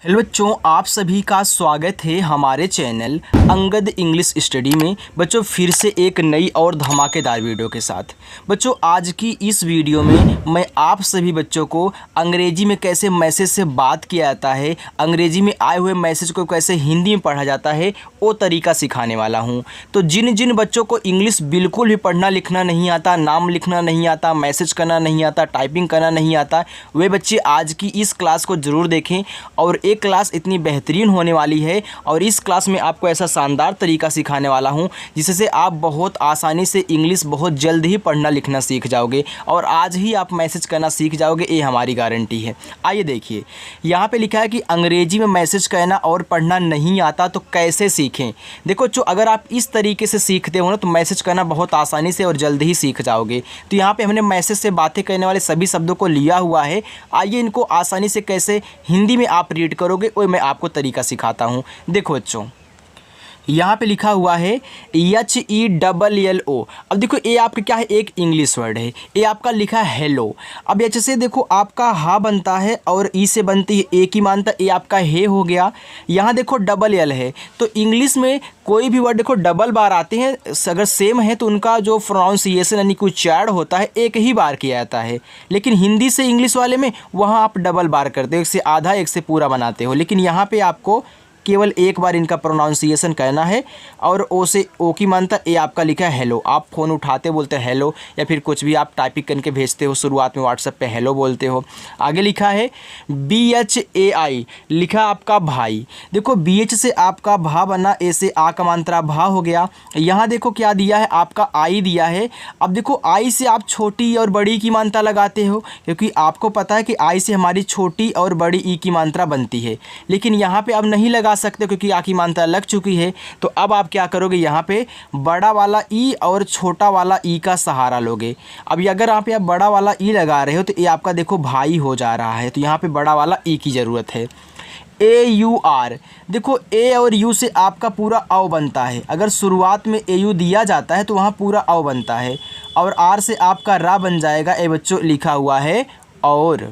Hello बच्चों, आप सभी का स्वागत है हमारे चैनल अंगद इंग्लिश स्टडी में। बच्चों फिर से एक नई और धमाकेदार वीडियो के साथ। बच्चों आज की इस वीडियो में मैं आप सभी बच्चों को अंग्रेजी में कैसे मैसेज से बात किया जाता है, अंग्रेजी में आए हुए मैसेज को कैसे हिंदी में पढ़ा जाता है, वो तरीका सिखाने वाला हूँ। तो जिन जिन बच्चों को इंग्लिश बिल्कुल भी पढ़ना लिखना नहीं आता, नाम लिखना नहीं आता, मैसेज करना नहीं आता, टाइपिंग करना नहीं आता, वे बच्चे आज की इस क्लास को ज़रूर देखें। और एक क्लास इतनी बेहतरीन होने वाली है और इस क्लास में आपको ऐसा शानदार तरीका सिखाने वाला हूं जिससे आप बहुत आसानी से इंग्लिश बहुत जल्द ही पढ़ना लिखना सीख जाओगे और आज ही आप मैसेज करना सीख जाओगे, ये हमारी गारंटी है। आइए देखिए, यहाँ पे लिखा है कि अंग्रेजी में मैसेज करना और पढ़ना नहीं आता तो कैसे सीखें। देखो जो अगर आप इस तरीके से सीखते हो ना तो मैसेज करना बहुत आसानी से और जल्द ही सीख जाओगे। तो यहाँ पे हमने मैसेज से बातें करने वाले सभी शब्दों को लिया हुआ है। आइए इनको आसानी से कैसे हिंदी में आप रीड करोगे वो मैं आपको तरीका सिखाता हूँ। देखो बच्चों, यहाँ पे लिखा हुआ है HELLO। अब देखो ये आपका क्या है, एक इंग्लिश वर्ड है। ये आपका लिखा है हेलो। अब एच से देखो आपका हा बनता है और ई से बनती है ए की मानता, ये आपका हे हो गया। यहाँ देखो डबल एल है। तो इंग्लिश में कोई भी वर्ड देखो डबल बार आते हैं, अगर सेम है तो उनका जो प्रोनाउंसिएशन यानी कुछ उच्चारण होता है एक ही बार किया जाता है। लेकिन हिंदी से इंग्लिश वाले में वहाँ आप डबल बार करते हो, एक से आधा एक से पूरा बनाते हो। लेकिन यहाँ पे आपको केवल एक बार इनका प्रोनाउंसिएशन करना है और ओ से ओ की मानता, ये आपका लिखा है हेलो। आप फ़ोन उठाते बोलते हैं हेलो, या फिर कुछ भी आप टाइपिंग करके भेजते हो शुरुआत में व्हाट्सएप पे हेलो बोलते हो। आगे लिखा है BHAI, लिखा आपका भाई। देखो BH से आपका भा बना, ए से आ का मात्रा भा हो गया। यहाँ देखो क्या दिया है, आपका आई दिया है। अब देखो आई से आप छोटी और बड़ी की मात्रा लगाते हो क्योंकि आपको पता है कि आई से हमारी छोटी और बड़ी ई की मात्रा बनती है। लेकिन यहाँ पे अब नहीं लगा सकते क्योंकि आ की मात्रा लग चुकी है। तो अब आप क्या करोगे, यहाँ पे बड़ा वाला ई और छोटा वाला ई का सहारा लोगे। अब अगर यहाँ पे आप बड़ा वाला ई लगा रहे हो तो ये आपका देखो भाई हो जा रहा है, तो यहाँ पे बड़ा वाला ई की ज़रूरत है। AUR, देखो ए और यू से आपका पूरा औ बनता है। अगर शुरुआत में AU दिया जाता है तो वहाँ पूरा औ बनता है और आर से आपका रा बन जाएगा। ए बच्चों लिखा हुआ है और।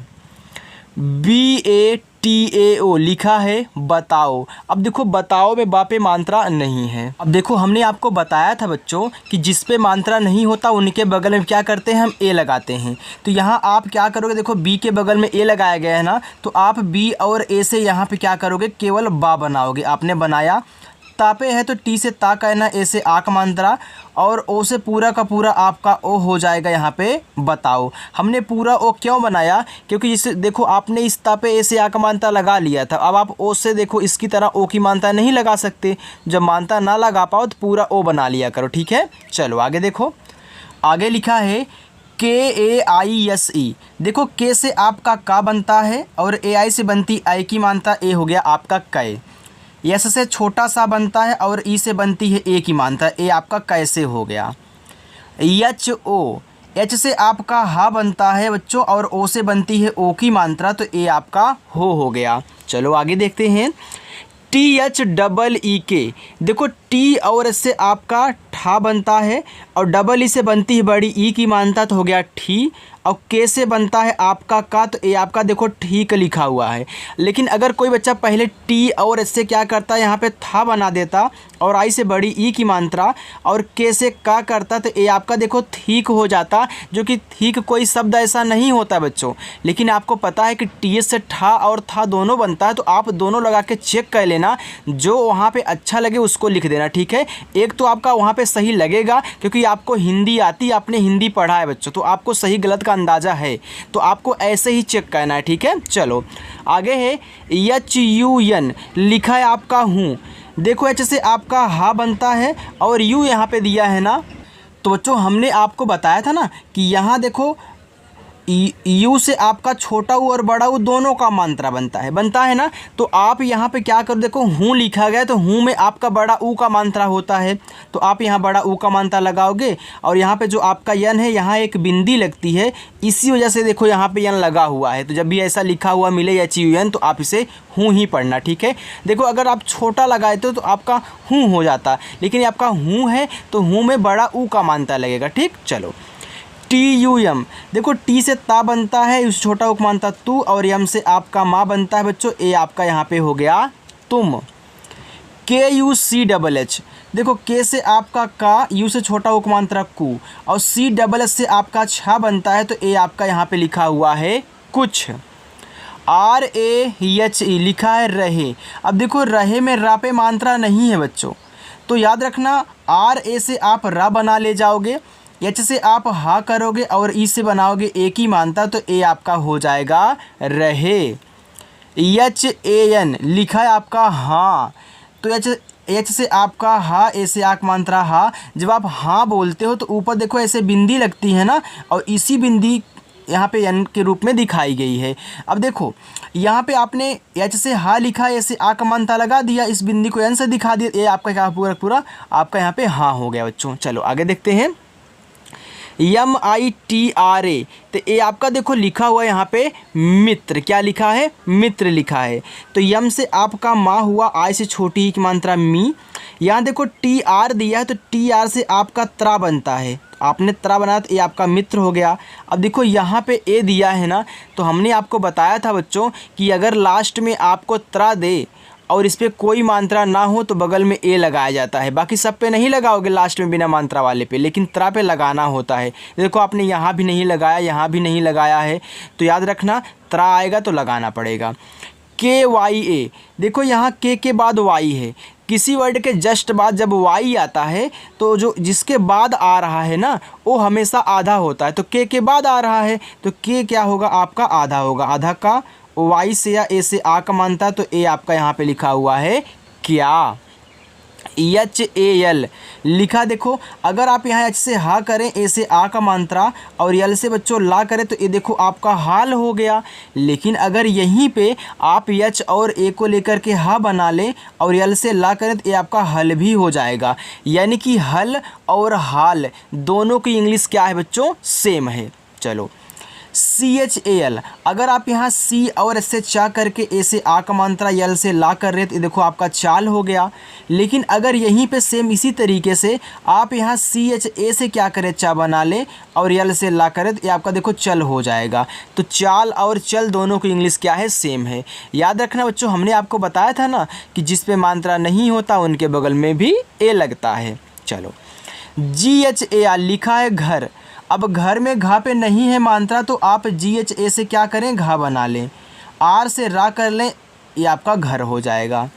BATAO, लिखा है बताओ। अब देखो बताओ में बा पे मात्रा नहीं है। अब देखो हमने आपको बताया था बच्चों कि जिस पे मात्रा नहीं होता उनके बगल में क्या करते हैं, हम ए लगाते हैं। तो यहाँ आप क्या करोगे, देखो बी के बगल में ए लगाया गया है ना, तो आप बी और ए से यहाँ पे क्या करोगे, केवल बा बनाओगे। आपने बनाया, तापे है तो टी से ता कहना, ए से आ का मात्रा और ओ से पूरा का पूरा आपका ओ हो जाएगा। यहाँ पे बताओ हमने पूरा ओ क्यों बनाया, क्योंकि इसे देखो आपने इस तापे ए से आ का मात्रा लगा लिया था। अब आप ओ से देखो इसकी तरह ओ की मात्रा नहीं लगा सकते। जब मात्रा ना लगा पाओ तो पूरा ओ बना लिया करो, ठीक है। चलो आगे देखो, आगे लिखा है KAISE। देखो के से आपका का बनता है और AI से बनती आई की मात्रा, ए हो गया आपका कै। यस से छोटा सा बनता है और ई से बनती है ए की मात्रा, ए आपका कैसे हो गया। HO, एच से आपका हा बनता है बच्चों और ओ से बनती है ओ की मात्रा, तो ए आपका हो गया। चलो आगे देखते हैं। THEEK, देखो टी और एस से आपका ठा बनता है और डबल ई से बनती है बड़ी ई की मात्रा, तो हो गया ठी। और के से बनता है आपका का, तो ये आपका देखो ठीक लिखा हुआ है। लेकिन अगर कोई बच्चा पहले टी और एस से क्या करता है, यहाँ पे था बना देता और आई से बड़ी ई की मात्रा और के से का करता, तो ये आपका देखो ठीक हो जाता, जो कि ठीक कोई शब्द ऐसा नहीं होता बच्चों। लेकिन आपको पता है कि टी एस से ठा और था दोनों बनता है, तो आप दोनों लगा के चेक कर लेना, जो वहाँ पे अच्छा लगे उसको लिख देना, ठीक है। एक तो आपका वहाँ पे सही लगेगा क्योंकि आपको हिंदी आती, आपने हिंदी पढ़ा है बच्चों, तो आपको सही गलत का अंदाज़ा है, तो आपको ऐसे ही चेक करना है, ठीक है। चलो आगे है HUN, लिखा है आपका हूँ। देखो एच से आपका हा बनता है और यू यहाँ पे दिया है ना, तो बच्चों हमने आपको बताया था ना कि यहाँ देखो यू से आपका छोटा ऊ और बड़ा ऊ दोनों का मात्रा बनता है ना। तो आप यहाँ पे क्या करो, देखो हूँ लिखा गया तो हूँ में आपका बड़ा ऊ का मात्रा होता है, तो आप यहाँ बड़ा ऊ का मात्रा लगाओगे और यहाँ पे जो आपका यन है यहाँ एक बिंदी लगती है, इसी वजह से देखो यहाँ पे यन लगा हुआ है। तो जब भी ऐसा लिखा हुआ मिले HUN तो आप इसे हूँ ही पढ़ना, ठीक है। देखो अगर आप छोटा लगाए तो आपका हूँ हो जाता, लेकिन आपका हूँ है तो हूँ में बड़ा ऊ का मात्रा लगेगा, ठीक। चलो TUM, देखो टी से ता बनता है, उस छोटा उपमानता तू, और यम से आपका माँ बनता है बच्चों, ए आपका यहाँ पे हो गया तुम। KUCHH, देखो के से आपका का, यू से छोटा उपमांतरा कु, और CHH से आपका छा बनता है, तो ए आपका यहाँ पे लिखा हुआ है कुछ। RAHE लिखा है रहे। अब देखो रहे में रा पे मात्रा नहीं है बच्चों, तो याद रखना RA से आप रा बना ले जाओगे, H से आप हा करोगे, और ई से बनाओगे एक ही मानता, तो ए आपका हो जाएगा रहे। HAN लिखा है आपका हाँ, तो H से आपका हा, ए से आक मात्रा हा। जब आप हाँ बोलते हो तो ऊपर देखो ऐसे बिंदी लगती है ना, और इसी बिंदी यहाँ पे एन के रूप में दिखाई गई है। अब देखो यहाँ पे आपने एच से हा लिखा, ऐसे आ का मानता लगा दिया, इस बिंदी को एन से दिखा दिया, ये आपका क्या पूरा पूरा आपका यहाँ पे हाँ हो गया बच्चों। चलो आगे देखते हैं। MITRA, तो ये आपका देखो लिखा हुआ यहाँ पे मित्र, क्या लिखा है मित्र लिखा है। तो यम से आपका माँ हुआ, आई से छोटी ही की मात्रा मी। यहाँ देखो TR दिया है, तो TR से आपका त्रा बनता है, आपने त्रा बनाया तो ये आपका मित्र हो गया। अब देखो यहाँ पे ए दिया है ना, तो हमने आपको बताया था बच्चों कि अगर लास्ट में आपको त्रा दे और इस पर कोई मात्रा ना हो तो बगल में ए लगाया जाता है। बाकी सब पे नहीं लगाओगे लास्ट में बिना मात्रा वाले पे, लेकिन त्रा पे लगाना होता है। देखो आपने यहाँ भी नहीं लगाया, यहाँ भी नहीं लगाया है, तो याद रखना त्रा आएगा तो लगाना पड़ेगा। KYA, देखो यहाँ के बाद वाई है, किसी वर्ड के जस्ट बाद जब वाई आता है तो जो जिसके बाद आ रहा है ना वो हमेशा आधा होता है। तो के बाद आ रहा है तो के क्या होगा आपका आधा होगा, आधा का वाई से या ए से आ का मानता है, तो ए आपका यहाँ पे लिखा हुआ है क्या। HAL लिखा, देखो अगर आप यहाँ एच से हा करें, ए से आ का मात्रा, और यल से बच्चों ला करें, तो ये देखो आपका हाल हो गया। लेकिन अगर यहीं पे आप एच और ए को लेकर के हा बना लें और यल से ला करें, तो ये आपका हल भी हो जाएगा। यानी कि हल और हाल दोनों की इंग्लिश क्या है बच्चों, सेम है। चलो CHAL, अगर आप यहाँ सी और एस से चा करके ए से आ का मात्रा, यल से ला कर रहे, तो ये देखो आपका चाल हो गया। लेकिन अगर यहीं पे सेम इसी तरीके से आप यहाँ CHA से क्या करें, चा बना ले और यल से ला करें, तो ये आपका देखो चल हो जाएगा। तो चाल और चल दोनों की इंग्लिश क्या है, सेम है। याद रखना बच्चों, हमने आपको बताया था ना कि जिस पे मात्रा नहीं होता उनके बगल में भी ए लगता है। चलो GHAR लिखा है घर। अब घर में घा पे नहीं है मात्रा, तो आप GHA से क्या करें, घा बना लें, आर से रा कर लें, ये आपका घर हो जाएगा।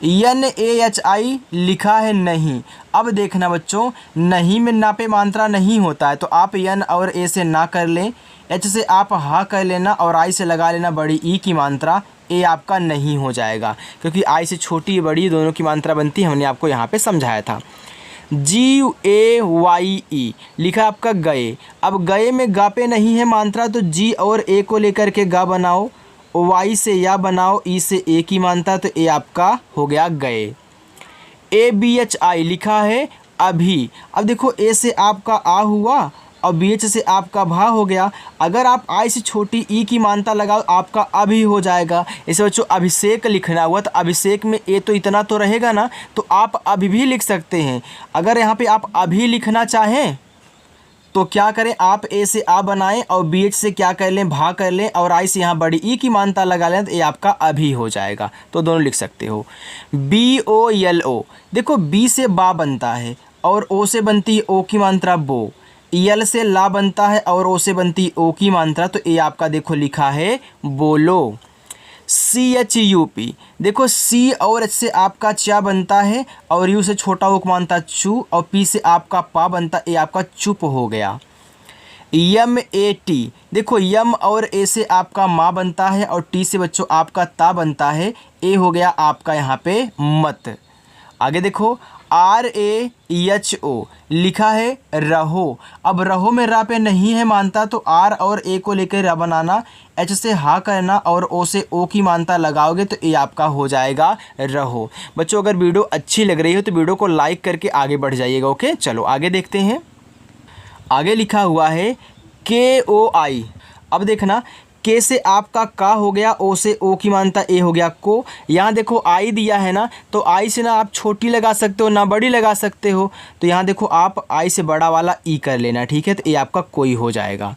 NAHI लिखा है नहीं। अब देखना बच्चों, नहीं में ना पे मात्रा नहीं होता है, तो आप यन और ए से ना कर लें, एच से आप हा कर लेना, और आई से लगा लेना बड़ी ई की मात्रा, ए आपका नहीं हो जाएगा, क्योंकि आई से छोटी बड़ी दोनों की मात्रा बनती है, हमने आपको यहाँ पे समझाया था। GAYE लिखा आपका गए। अब गए में गा पे नहीं है मात्रा, तो जी और ए को लेकर के गा बनाओ, वाई से या बनाओ, ई से ए की मात्रा, तो ए आपका हो गया गए। ABHI लिखा है अभी। अब देखो ए से आपका आ हुआ और BH से आपका भा हो गया। अगर आप आई से छोटी ई की मात्रा लगाओ, आपका अभी हो जाएगा। इसे बच्चों अभिषेक लिखना हुआ, तो अभिषेक में ए तो इतना तो रहेगा ना, तो आप अभी भी लिख सकते हैं। अगर यहाँ पे आप अभी लिखना चाहें तो क्या करें, आप ए से आ बनाएं और BH से क्या कर लें, भा कर लें, और आई से यहाँ बड़ी ई की मात्रा लगा लें, तो ये आपका अभी हो जाएगा। तो दोनों लिख सकते हो। BOLO, देखो बी से बा बनता है और ओ से बनती है ओ की मात्रा बो, यल से ला बनता है और ओ से बनती ओ की मात्रा, तो ये आपका देखो लिखा है बोलो। CHUP, देखो सी और एच से आपका चा बनता है और यू से छोटा ओ की मात्रा चू, और पी से आपका पा बनता है, ये आपका चुप हो गया। MAT, देखो यम और ए से आपका माँ बनता है और टी से बच्चों आपका ता बनता है, ए हो गया आपका यहाँ पे मत। आगे देखो RAHO लिखा है रहो। अब रहो में रा पे नहीं है मानता, तो आर और ए को लेकर रा बनाना, एच से हा करना और ओ से ओ की मानता लगाओगे, तो ये आपका हो जाएगा रहो। बच्चों अगर वीडियो अच्छी लग रही हो तो वीडियो को लाइक करके आगे बढ़ जाइएगा। ओके, चलो आगे देखते हैं। आगे लिखा हुआ है KOI। अब देखना के से आपका का हो गया, ओ से ओ की मानता ए हो गया को। यहाँ देखो आई दिया है ना, तो आई से ना आप छोटी लगा सकते हो ना बड़ी लगा सकते हो, तो यहाँ देखो आप आई से बड़ा वाला ई कर लेना, ठीक है। तो ये आपका कोई हो जाएगा।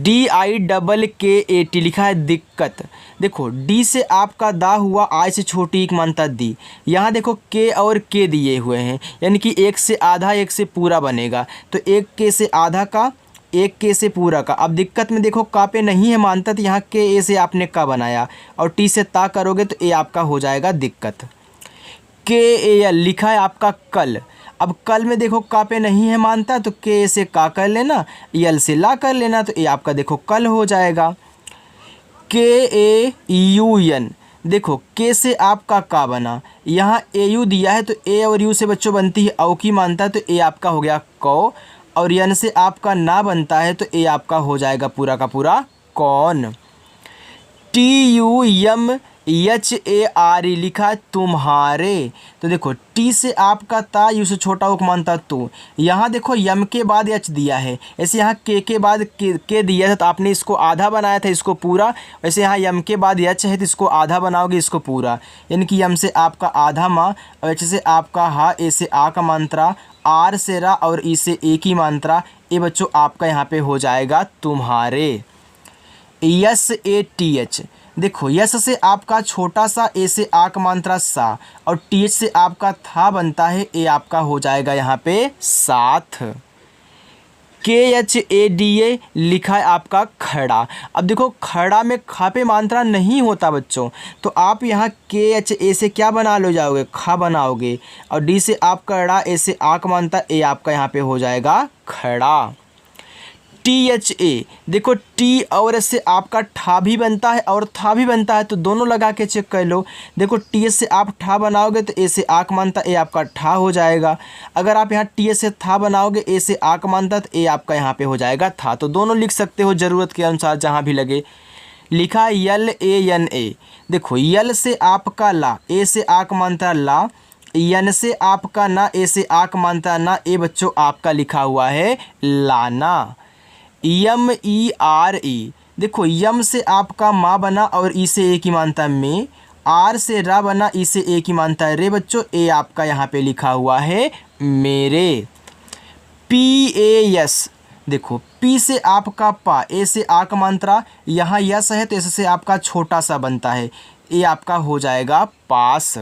DIKKAT लिखा है दिक्कत। देखो डी से आपका दा हुआ, आई से छोटी एक मानता दी। यहाँ देखो के और के दिए हुए हैं, यानी कि एक से आधा एक से पूरा बनेगा, तो एक के से आधा का एक के से पूरा का। अब दिक्कत में देखो का पे नहीं है मानता, तो यहाँ के ए से आपने का बनाया और टी से ता करोगे तो ए आपका हो जाएगा दिक्कत। KAL लिखा है आपका कल। अब कल में देखो का पे नहीं है मानता, तो के से का कर लेना, यल से ला कर लेना, तो ये आपका देखो कल हो जाएगा। KAUN देखो के से आपका का बना, यहाँ AU दिया है तो ए और यू से बच्चों बनती है औ की मानता है, तो ए आपका हो गया कौ, और यन से आपका ना बनता है तो ए आपका हो जाएगा पूरा का पूरा कौन। TUMHARE लिखा है तुम्हारे। तो देखो टी से आपका ता, यू से छोटा उक मानता तो। यहाँ देखो यम के बाद एच दिया है, ऐसे यहाँ के बाद के दिया था तो आपने इसको आधा बनाया था इसको पूरा, वैसे यहाँ यम के बाद एच है तो इसको आधा बनाओगे इसको पूरा, यानी कि यम से आपका आधा माँ और एच से आपका हा, ए से आ का मात्रा, आर से रा और ई से ए की मात्रा। ये बच्चों आपका यहाँ पे हो जाएगा तुम्हारे। SATH देखो यस से आपका छोटा सा, ए से आ का मात्रा सा, और TH से आपका था बनता है, ए आपका हो जाएगा यहाँ पे साथ। KHADA लिखा है आपका खड़ा। अब देखो खड़ा में खा पे मात्रा नहीं होता बच्चों, तो आप यहाँ KHA से क्या बना लो जाओगे, खा बनाओगे, और डी से आपका ड़ा, ए से आ का मात्रा, ए आपका यहाँ पे हो जाएगा खड़ा। THA देखो टी और एस से आपका ठा भी बनता है और था भी बनता है, तो दोनों लगा के चेक कर लो। देखो TH से आप ठा बनाओगे तो ए से आ का मानता, ए आपका ठा हो जाएगा। अगर आप यहाँ TH से था बनाओगे, ए से आ का मानता, तो ए आपका यहाँ पे हो जाएगा था। तो दोनों लिख सकते हो ज़रूरत के अनुसार जहाँ भी लगे। लिखा है LANA देखो यल से आपका ला, ए से आ का मानता ला, यन से आपका ना, ए से आ का मानता ना, ए बच्चों आपका लिखा हुआ है लाना। MERE देखो यम से आपका माँ बना और ई से ए की मानता में, आर से रा बना, ई से ए की मानता है रे बच्चों, ए आपका यहाँ पे लिखा हुआ है मेरे। PAS देखो पी से आपका पा, ए से आ का मात्रा, यहाँ यस है तो एस से आपका छोटा सा बनता है, ए आपका हो जाएगा पास।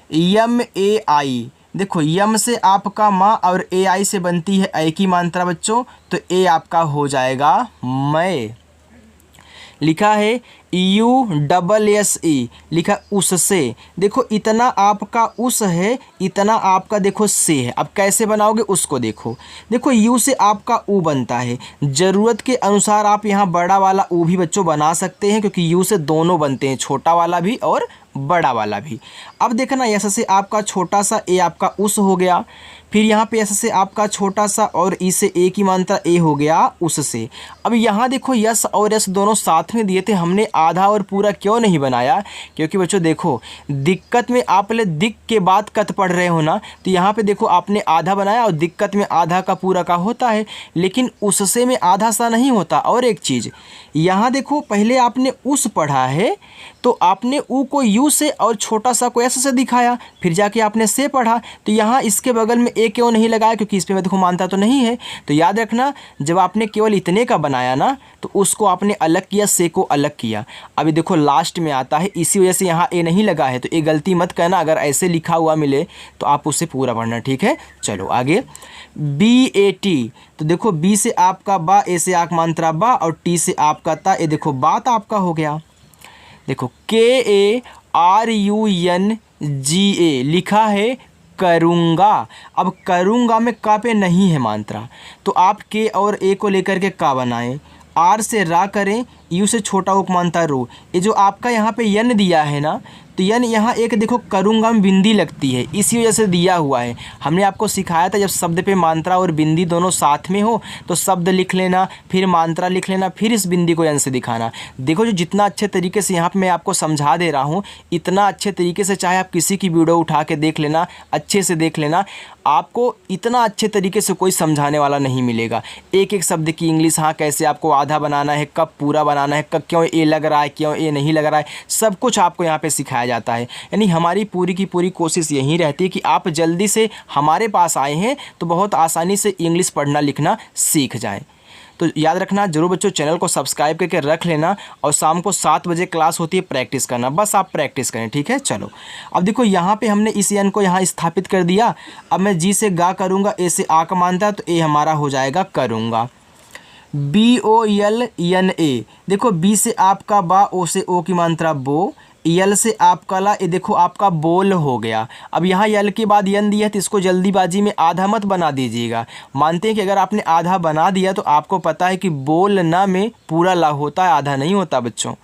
MAI देखो यम से आपका माँ और AI से बनती है ए की मात्रा बच्चों, तो ए आपका हो जाएगा मैं। लिखा है USSE लिखा उससे। देखो इतना आपका उस है, इतना आपका देखो से है। अब कैसे बनाओगे उसको देखो। देखो यू से आपका ऊ बनता है, ज़रूरत के अनुसार आप यहाँ बड़ा वाला ऊ भी बच्चों बना सकते हैं, क्योंकि यू से दोनों बनते हैं, छोटा वाला भी और बड़ा वाला भी। अब देखना यस से आपका छोटा सा, ए आपका उस हो गया, फिर यहाँ पे यस से आपका छोटा सा और ई से ए की मात्रा, ए हो गया उससे। अब यहाँ देखो यस और यस दोनों साथ में दिए थे, हमने आधा और पूरा क्यों नहीं बनाया, क्योंकि बच्चों देखो दिक्कत में आप पहले दिक के बाद कत पढ़ रहे हो ना, तो यहाँ पे देखो आपने आधा बनाया और दिक्कत में आधा का पूरा का होता है, लेकिन उससे में आधा सा नहीं होता। और एक चीज़ यहाँ देखो पहले आपने उस पढ़ा है तो आपने ऊ को यू से और छोटा सा को एस से दिखाया, फिर जाके आपने से पढ़ा, तो यहाँ इसके बगल में ए क्यों नहीं लगाया, क्योंकि इस पर मैं देखो मानता तो नहीं है। तो याद रखना जब आपने केवल इतने का बनाया ना, तो उसको आपने अलग किया, से को अलग किया। अभी देखो लास्ट में आता है, इसी वजह से यहाँ ए नहीं लगा है, तो ये गलती मत करना। अगर ऐसे लिखा हुआ मिले तो आप उससे पूरा पढ़ना, ठीक है। चलो आगे BAT, तो देखो बी से आपका बा, ए से आक मात्रा बा और टी से आपका ता, ये देखो बात आपका हो गया। देखो KARUNGA लिखा है करूँगा। अब करूँगा में का पे नहीं है मात्रा, तो आप के और ए को लेकर के का बनाएं, आर से रा करें, यू से छोटा उक मानता रो। ये जो आपका यहाँ पे यन दिया है ना, तो यन यहाँ एक देखो करूँगा में बिंदी लगती है, इसी वजह से दिया हुआ है। हमने आपको सिखाया था जब शब्द पे मात्रा और बिंदी दोनों साथ में हो तो शब्द लिख लेना, फिर मात्रा लिख लेना, फिर इस बिंदी को यन से दिखाना। देखो जो जितना अच्छे तरीके से यहाँ पे मैं आपको समझा दे रहा हूँ, इतना अच्छे तरीके से चाहे आप किसी की वीडियो उठा के देख लेना, अच्छे से देख लेना, आपको इतना अच्छे तरीके से कोई समझाने वाला नहीं मिलेगा। एक एक शब्द की इंग्लिश, हाँ कैसे आपको आधा बनाना है, कब पूरा बनाना बनाना है, क्यों ए लग रहा है, क्यों ए नहीं लग रहा है, सब कुछ आपको यहाँ पे सिखाया जाता है। यानी हमारी पूरी की पूरी कोशिश यही रहती है कि आप जल्दी से हमारे पास आए हैं तो बहुत आसानी से इंग्लिश पढ़ना लिखना सीख जाएँ। तो याद रखना जरूर बच्चों, चैनल को सब्सक्राइब करके रख लेना और शाम को 7 बजे क्लास होती है, प्रैक्टिस करना, बस आप प्रैक्टिस करें, ठीक है। चलो अब देखो यहाँ पे हमने इस एन को यहाँ स्थापित कर दिया। अब मैं जी से गा करूँगा, ए से आ का मानता है तो ए हमारा हो जाएगा करूँगा। BOLNA, देखो बी से आपका बा, ओ से ओ की मात्रा बो, यल से आपका ला, ये देखो आपका बोल हो गया। अब यहाँ यल के बाद यन दिया है तो इसको जल्दीबाजी में आधा मत बना दीजिएगा। मानते हैं कि अगर आपने आधा बना दिया तो आपको पता है कि बोल ना में पूरा ला होता है, आधा नहीं होता बच्चों।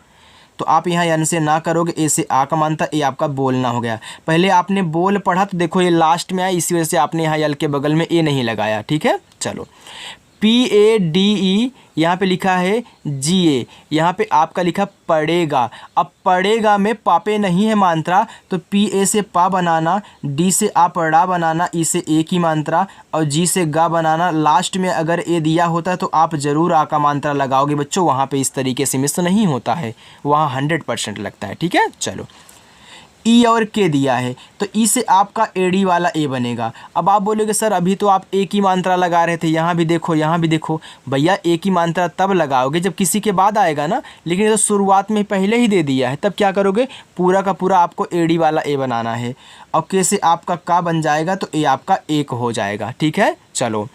तो आप यहाँ यन से ना करोगे, ए से आ का मानता, ये आपका बोलना हो गया। पहले आपने बोल पढ़ा तो देखो ये लास्ट में आया, इसी वजह से आपने यहाँ यल के बगल में ए नहीं लगाया, ठीक है। चलो PADE यहाँ पे लिखा है GA, यहाँ पे आपका लिखा पड़ेगा। अब पड़ेगा में पापे नहीं है मात्रा तो PA से पा बनाना, D से आ पड़ा बनाना, ई से ए की मात्रा और G से गा बनाना। लास्ट में अगर ए दिया होता है तो आप ज़रूर आ का मात्रा लगाओगे बच्चों, वहाँ पे इस तरीके से मिस नहीं होता है, वहाँ 100% लगता है, ठीक है। चलो ई और के दिया है तो ई से आपका एडी वाला ए बनेगा। अब आप बोलोगे सर अभी तो आप ए की मात्रा लगा रहे थे, यहाँ भी देखो, यहाँ भी देखो। भैया ए की मात्रा तब लगाओगे जब किसी के बाद आएगा ना, लेकिन ये तो शुरुआत में पहले ही दे दिया है, तब क्या करोगे, पूरा का पूरा आपको एडी वाला ए बनाना है। और के से आपका का बन जाएगा तो ए आपका एक हो जाएगा, ठीक है। चलो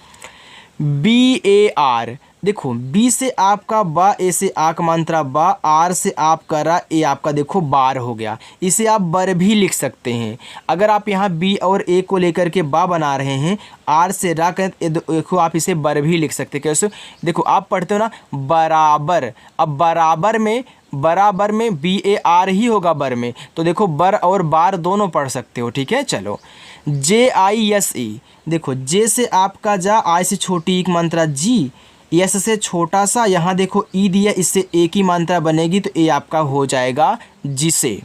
BAR, देखो बी से आपका बा, ए से आ का मात्रा बा, आर से आप करा, ए आपका देखो बार हो गया। इसे आप बर भी लिख सकते हैं। अगर आप यहाँ बी और ए को लेकर के बा बना रहे हैं, आर से रा कर, देखो आप इसे बर भी लिख सकते हैं। कैसे, देखो आप पढ़ते हो ना बराबर, अब बराबर में BAR ही होगा बर में, तो देखो बर और बार दोनों पढ़ सकते हो, ठीक है। चलो JISE, देखो जे से आपका जा, आई से छोटी एक मात्रा जी, यस से छोटा सा, यहाँ देखो ई दिया, इससे ए की मात्रा बनेगी तो ए आपका हो जाएगा जिसे।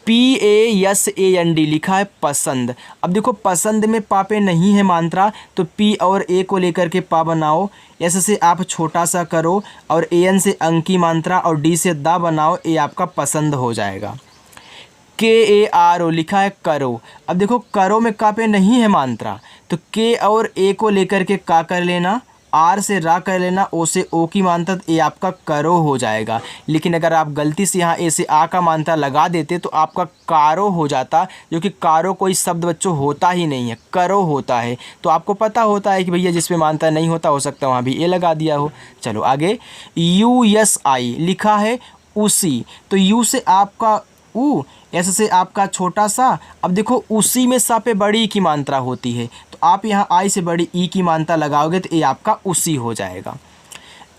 PASAND लिखा है पसंद। अब देखो पसंद में पा पे नहीं है मात्रा तो पी और ए को लेकर के पा बनाओ, एस से आप छोटा सा करो और AN से अंक की मात्रा और डी से दा बनाओ, ए आपका पसंद हो जाएगा। KARO लिखा है करो। अब देखो करो में का पे नहीं है मात्रा तो के और ए को लेकर के का कर लेना, आर से रा कर लेना, ओ से ओ की मात्रा, ए आपका करो हो जाएगा। लेकिन अगर आप गलती से यहाँ ए से आ का मात्रा लगा देते तो आपका कारो हो जाता, जो कि कारो कोई शब्द बच्चों होता ही नहीं है, करो होता है। तो आपको पता होता है कि भैया जिसमें मात्रा नहीं होता, हो सकता है वहाँ भी ए लगा दिया हो। चलो आगे USI लिखा है उसी, तो यू से आपका ऊ, ऐसे से आपका छोटा सा। अब देखो उसी में सा पे बड़ी की मात्रा होती है तो आप यहाँ आई से बड़ी ई की मात्रा लगाओगे तो ये आपका उसी हो जाएगा।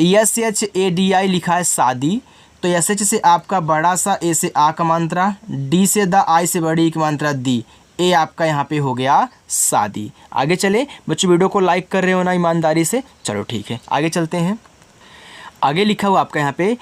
SHADI लिखा है शादी, तो SH से आपका बड़ा सा, ए से आ का मात्रा, डी से द, आई से बड़ी की मात्रा दी, ए आपका यहाँ पे हो गया शादी। आगे चले बच्चों, वीडियो को लाइक कर रहे हो ना ईमानदारी से, चलो ठीक है आगे चलते हैं। आगे लिखा हुआ आपका यहाँ पे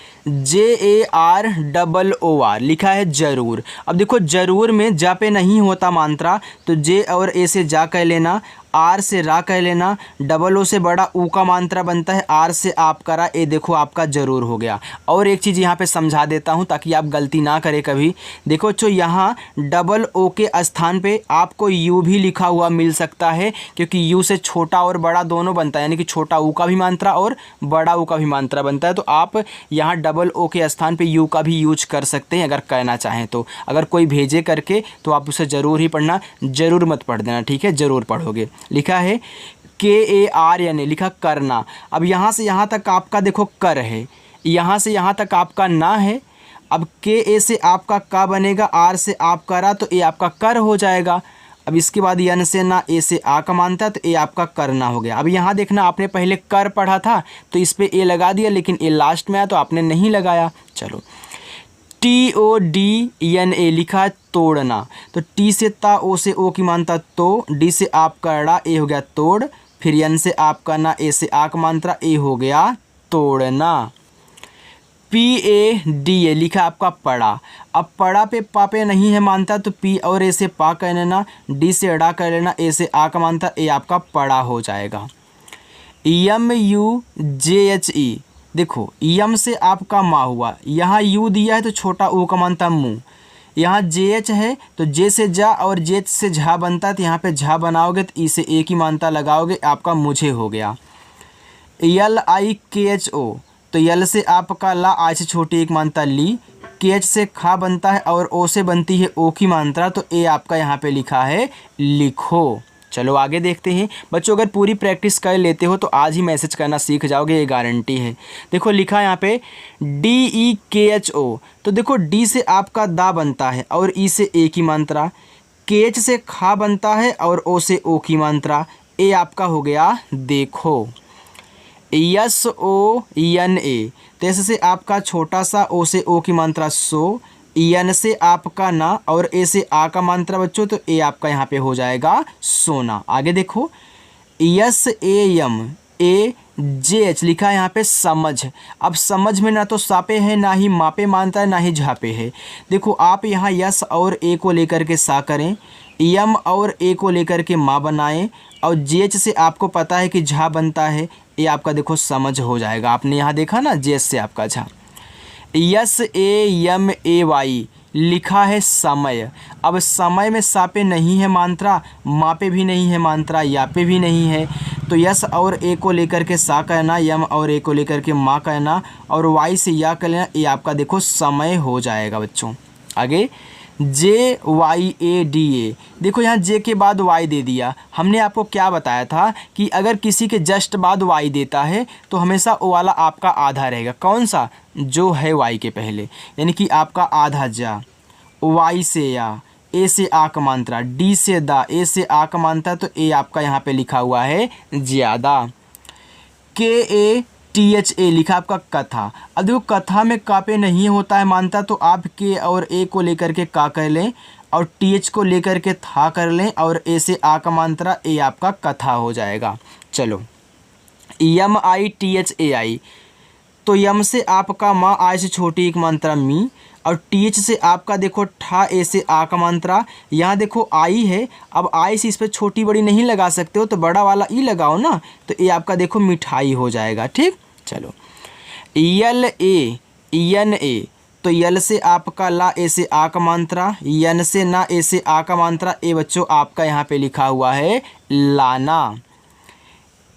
JAROOR लिखा है जरूर। अब देखो जरूर में जा पे नहीं होता मात्रा तो जे और ए से जा कह लेना, आर से रा कह लेना, डबल ओ से बड़ा ऊ का मात्रा बनता है, आर से आप करा, ए देखो आपका जरूर हो गया। और एक चीज़ यहाँ पे समझा देता हूँ ताकि आप गलती ना करें कभी। देखो बच्चों यहाँ डबल ओ के स्थान पे आपको यू भी लिखा हुआ मिल सकता है, क्योंकि यू से छोटा और बड़ा दोनों बनता है, यानी कि छोटा ऊ का भी मात्रा और बड़ा ऊ का भी मात्रा बनता है। तो आप यहाँ डबल ओ के स्थान पे यू का भी यूज कर सकते हैं अगर कहना चाहें तो। अगर कोई भेजे करके तो आप उसे ज़रूर ही पढ़ना, ज़रूर मत पढ़ देना, ठीक है, ज़रूर पढ़ोगे। लिखा है KARN लिखा करना। अब यहाँ से यहाँ तक आपका देखो कर है, यहाँ से यहाँ तक आपका ना है। अब KA से आपका का बनेगा, आर से आप करा तो ए आपका कर हो जाएगा। अब इसके बाद यन से ना, ए से आ का मानता तो ए आपका करना हो गया। अब यहाँ देखना आपने पहले कर पढ़ा था तो इस पर ए लगा दिया, लेकिन ए लास्ट में आया तो आपने नहीं लगाया। चलो TODNA लिखा है तोड़ना, तो टी से ता, ओ से ओ की मानता तो, डी से आप करड़ा, ए हो गया तोड़, फिर यन से आप करना, ए से आ का मात्रा, ए हो गया तोड़ना। PADA लिखा आपका पड़ा। अब पड़ा पे पा पे नहीं है मानता तो पी और ए से पा कर लेना, डी से अड़ा कर लेना, ए से आ का मानता, ए आपका पड़ा हो जाएगा। MUJHE देखो यम से आपका मा हुआ, यहाँ यू दिया है तो छोटा ऊ का मानता मुँह, यहाँ जे एच है तो जे से जा और जे से झा बनता है, तो यहाँ पे झा बनाओगे तो ई से एक ही मानता लगाओगे, आपका मुझे हो गया। यल आई के एच ओ, तो यल से आपका ला, आई से छोटी एक मानता ली, के एच से खा बनता है और ओ से बनती है ओ की मात्रा, तो ए आपका यहाँ पे लिखा है लिखो। चलो आगे देखते हैं बच्चों, अगर पूरी प्रैक्टिस कर लेते हो तो आज ही मैसेज करना सीख जाओगे, ये गारंटी है। देखो लिखा है यहाँ पे DEKHO, तो देखो डी से आपका दा बनता है और ई से ए की मात्रा, के एच से खा बनता है और ओ से ओ की मात्रा, ए आपका हो गया देखो। SONA, तो ऐसे से आपका छोटा सा ओ से ओ की मात्रा सो, एन से आपका ना और ए से आ का मात्रा बच्चों, तो ए आपका यहाँ पे हो जाएगा सोना। आगे देखो SAMAJH लिखा है यहाँ पे समझ। अब समझ में ना तो सापे है, ना ही मापे मानता है, ना ही झापे है। देखो आप यहाँ यस और ए को लेकर के सा करें, यम और ए को लेकर के माँ बनाएं, और जेच से आपको पता है कि झा बनता है, ये आपका देखो समझ हो जाएगा। आपने यहाँ देखा ना जेच से आपका झा। SAMAY लिखा है समय। अब समय में सापे नहीं है मात्रा, मापे भी नहीं है मात्रा, यापे भी नहीं है, तो यस और ए को लेकर के सा कहना, यम और ए को लेकर के माँ कहना, और वाई से या कर लेना, ये आपका देखो समय हो जाएगा बच्चों। आगे JYADA, देखो यहाँ जे के बाद वाई दे दिया। हमने आपको क्या बताया था कि अगर किसी के जस्ट बाद वाई देता है तो हमेशा वो वाला आपका आधा रहेगा। कौन सा? जो है वाई के पहले, यानी कि आपका आधा जा, वाई से या, ए से आ का मात्रा, डी से दा, ए से आ का मात्रा, तो ए आपका यहाँ पे लिखा हुआ है ज़्यादा। KATHA लिखा आपका कथा। अब देखो कथा में कापे नहीं होता है मानता, तो आप के और ए को लेकर के का कर लें और TH को लेकर के था कर लें, और ए से आ का मात्रा, ए आपका कथा हो जाएगा। चलो MITHAI, तो यम से आपका माँ, आई से छोटी एक मात्रा मी, और TH से आपका देखो ठा, ए से आ का मात्रा। यहाँ देखो आई है, अब आई से इस पर छोटी बड़ी नहीं लगा सकते हो, तो बड़ा वाला ई लगाओ ना, तो ये आपका देखो मिठाई हो जाएगा। ठीक, चलो YLA, तो यल से आपका ला, ए से आ का मात्रा, यन से ना, ए से आ का मात्रा, ए बच्चों आपका यहाँ पे लिखा हुआ है लाना।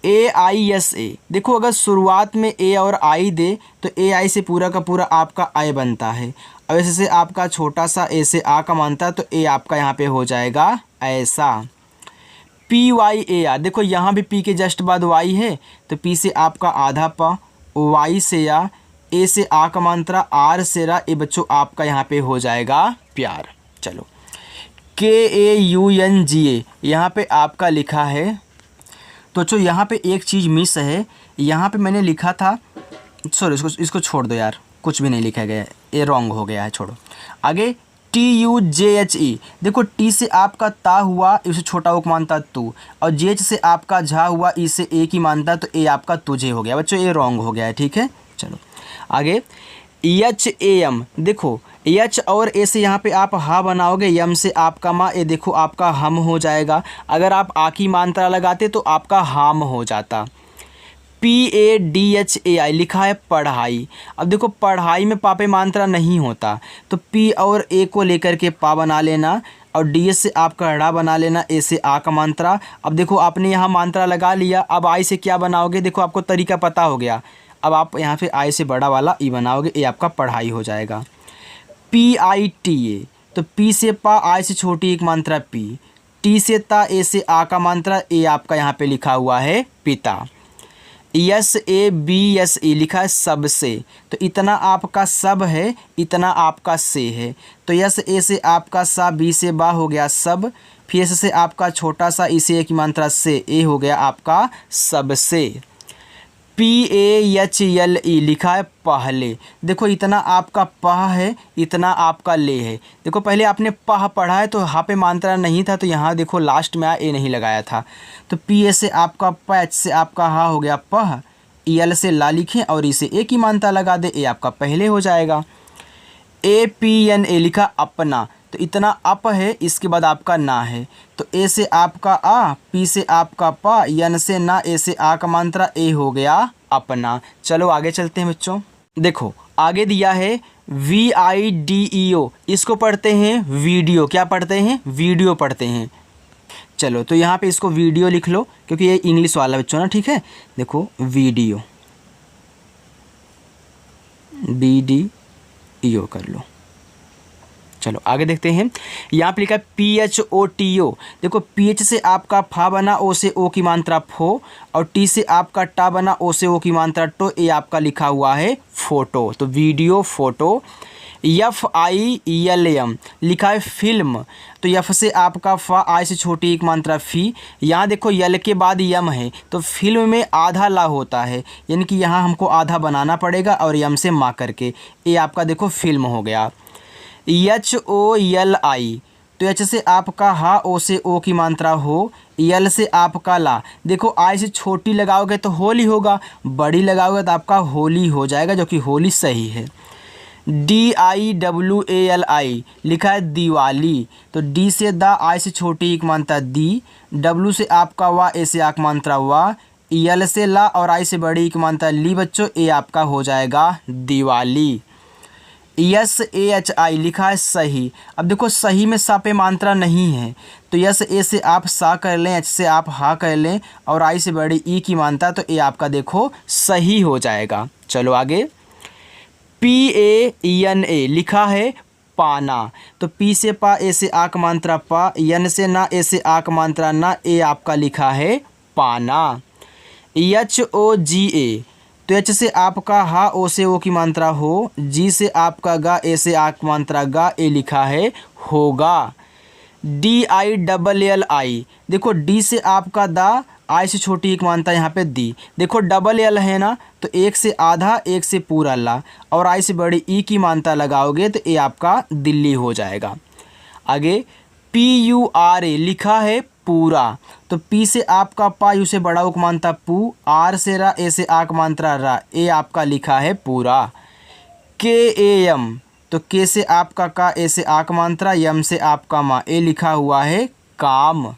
AISA, देखो अगर शुरुआत में ए और आई दे तो AI से पूरा का पूरा आपका आई बनता है। अब ऐसे से आपका छोटा सा ए से आ का मानता है, तो ए आपका यहाँ पे हो जाएगा ऐसा। PYAR, देखो यहाँ भी पी के जस्ट बाद वाई है, तो पी से आपका आधा पा, वाई से या, ए से आ का मात्रा, आर से रा, ए बच्चों आपका यहाँ पे हो जाएगा प्यार। चलो KAUNGA, यहाँ पे आपका लिखा है, तो जो यहाँ पे एक चीज़ मिस है, यहाँ पे मैंने लिखा था, सॉरी इसको छोड़ दो यार, कुछ भी नहीं लिखा गया है, ये रॉन्ग हो गया है, छोड़ो। आगे TUJHE, देखो टी से आपका ता हुआ, इसे छोटा ओक मानता तू, और जेच से आपका झा हुआ, ई से ए की मानता, तो ए आपका तुझे हो गया बच्चों, ये रॉन्ग हो गया है। ठीक है, चलो आगे HAM, देखो एच और ए से यहाँ पे आप हा बनाओगे, यम से आपका माँ, ए देखो आपका हम हो जाएगा। अगर आप आ की मात्रा लगाते तो आपका हाम हो जाता। PADHAI लिखा है पढ़ाई। अब देखो पढ़ाई में पापे मात्रा नहीं होता, तो पी और ए को लेकर के पा बना लेना, और DS से आपका ड़ा बना लेना, ए से आ का मात्रा। अब देखो आपने यहाँ मात्रा लगा लिया, अब आई से क्या बनाओगे, देखो आपको तरीका पता हो गया। अब आप यहाँ पे आई से बड़ा वाला ई बनाओगे, ए आपका पढ़ाई हो जाएगा। PITA, तो पी से पा, आई से छोटी एक मात्रा पी, टी से ता, ए से आ का मात्रा, ए आपका यहाँ पे लिखा हुआ है पिता। SABSE लिखा है सबसे, तो इतना आपका सब है, इतना आपका से है, तो यस ए से आपका सा, बी से बा हो गया सब, फिर एस से आपका छोटा सा, ई से ए की मात्रा से, ए हो गया आपका सबसे। PAHLE लिखा है पहले, देखो इतना आपका पह है, इतना आपका ले है। देखो पहले आपने पह पढ़ा है तो हा पे मात्रा नहीं था, तो यहाँ देखो लास्ट में ए नहीं लगाया था, तो PA से आपका प, एच से आपका हा हो गया पह, EL से ला लिखें और इसे ए की मात्रा लगा दे, ए आपका पहले हो जाएगा। APNA लिखा अपना, तो इतना अप है, इसके बाद आपका ना है, तो ए से आपका आ, पी से आपका पा, यन से ना, ए से आ का मात्रा, ए हो गया अपना। चलो आगे चलते हैं बच्चों। देखो आगे दिया है VIDEO, इसको पढ़ते हैं वीडियो। क्या पढ़ते हैं? वीडियो पढ़ते हैं। चलो तो यहाँ पे इसको वीडियो लिख लो, क्योंकि ये इंग्लिश वाला बच्चों ना, ठीक है। देखो वीडियो, DDEO कर लो। चलो आगे देखते हैं। यहाँ पे लिखा है PHOTO। देखो PH से आपका फा बना, ओ से ओ की मात्रा फो, और टी से आपका टा बना, ओ से ओ की मात्रा टो, ये आपका लिखा हुआ है फोटो। तो वीडियो, फोटो। FILM लिखा है फिल्म, तो यफ से आपका फा, आई से छोटी एक मात्रा फी। यहाँ देखो यल के बाद यम है, तो फिल्म में आधा ला होता है, यानी कि यहाँ हमको आधा बनाना पड़ेगा और यम से मा करके, ये आपका देखो फिल्म हो गया। HOLI, तो एच से आपका हा, ओ से ओ की मात्रा हो, यल से आपका ला। देखो आई से छोटी लगाओगे तो होली होगा, बड़ी लगाओगे तो आपका होली हो जाएगा, जो कि होली सही है। DIWALI लिखा है दिवाली, तो डी से दा, आई से छोटी एक मात्रा दी, डब्लू से आपका वा, ए से आक मात्रा वा, यल से ला और आई से बड़ी एक मात्रा ली बच्चों, ए आपका हो जाएगा दिवाली। SAHI लिखा है सही। अब देखो सही में सा पे मात्रा नहीं है, तो यस ए से आप सा कर लें, एच से आप हा कर लें, और आई से बड़ी ई की मात्रा, तो ए आपका देखो सही हो जाएगा। चलो आगे। PANA लिखा है पाना, तो पी से पा, ए से आक मात्रा पा, यन से ना, ए से आक मात्रा ना, ए आपका लिखा है पाना। HOGA, तो एच से आपका हा, ओ से ओ की मात्रा हो, जी से आपका गा, ए से आक मात्रा गा, ए लिखा है होगा। DILLI, देखो डी से आपका दा, आई से छोटी एक मात्रा यहाँ पे दी। देखो डबल एल है ना, तो एक से आधा, एक से पूरा ला, और आई से बड़ी ई की मात्रा लगाओगे तो ये आपका दिल्ली हो जाएगा। आगे PURA लिखा है पूरा, तो पी से आपका पा, यू से बड़ा उक मात्रा पू, आर से रा, ए से आक मात्रा रा, ए आपका लिखा है पूरा। KAM, तो के से आपका का, ए से आक मात्रा, यम से आपका मा, ए लिखा हुआ है काम।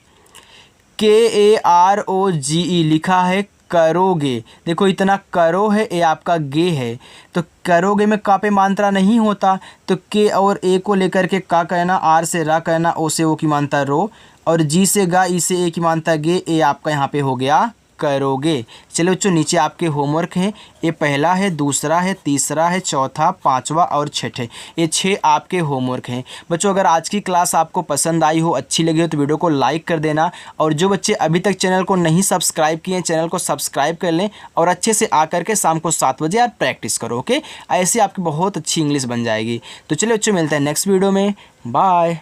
KAROGE लिखा है करोगे, देखो इतना करो है, ए आपका गे है, तो करोगे में का पे मात्रा नहीं होता, तो के और ए को लेकर के का कहना, आर से रा कहना, ओ से ओ की मात्रा रो, और जी से गा, ई से ए की मात्रा गे, ए आपका यहाँ पे हो गया करोगे। चलो बच्चों नीचे आपके होमवर्क हैं, ये पहला है, दूसरा है, तीसरा है, चौथा, पांचवा और छठे, ये 6 आपके होमवर्क हैं। बच्चों अगर आज की क्लास आपको पसंद आई हो, अच्छी लगी हो, तो वीडियो को लाइक कर देना, और जो बच्चे अभी तक चैनल को नहीं सब्सक्राइब किए हैं, चैनल को सब्सक्राइब कर लें, और अच्छे से आकर के शाम को 7 बजे आप प्रैक्टिस करो। ओके, ऐसे आपकी बहुत अच्छी इंग्लिश बन जाएगी। तो चलिए बच्चों मिलते हैं नेक्स्ट वीडियो में, बाय।